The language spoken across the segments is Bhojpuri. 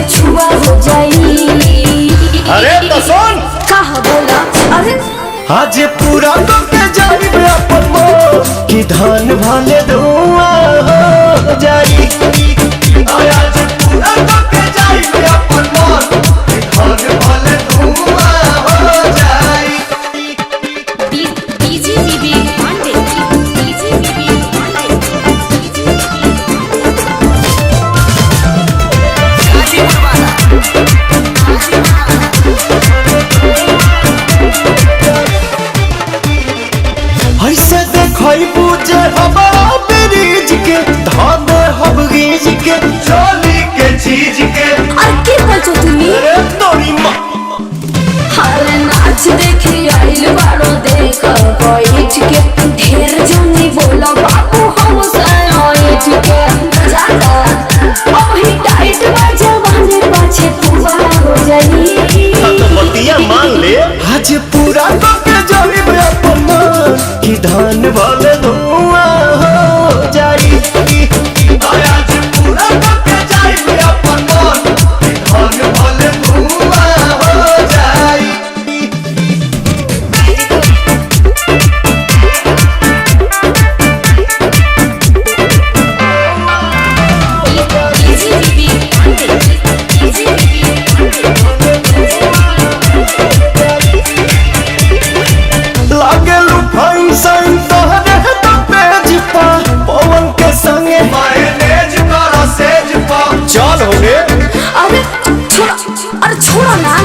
छुआ हो जाई। अरे तो सुन कहा बोला? अरे आज पूरा करके जाई अपन मोर कि धान भाले धुआं हो जाई। आज पूरा करके जाई अपन मोर कि धान भाले धुआं हो जाई। ऐसे देखई पूजे हमारा ब्रिज के धान हम गीज के चोली के चीज के। अरे के बचो तुम्ही? अरे तोरी माँ हाल नाच देखी आइल बारो देख बैठ के। ढेर जनी बोला बाबू हम साइठ के। जाता अभी टाइट बजा बांधे पाछे पूरा हो जाई। तो बतिया मान ले आज पूरा करके जाई अपन मोर कि धान भाले धुआं हो जाई। आज पूरा करके जाई अपन मोर कि धान भाले धुआं हो जाई। लागेलू फाइन साइन तोहरे तो पेज पा पवन के संगे मायनेज करा सेज पा। चल हो गे अरे छोड़ा, अरे छोड़ा ना।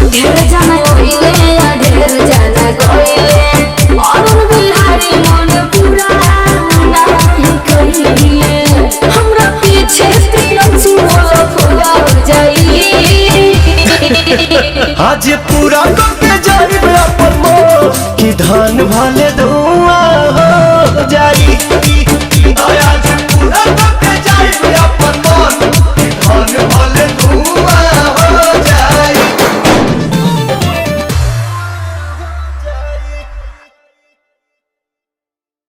ढेर जाना होइले या ढेर जाना गइले। अरुण बिहारी मन पूरा नहीं कइले। हमरा पीछे तिरंची बोला फुला हो जाई। आज पूरा करके जाई अपन मोर कि धान भाले धुआं हो जाई। आज पूरा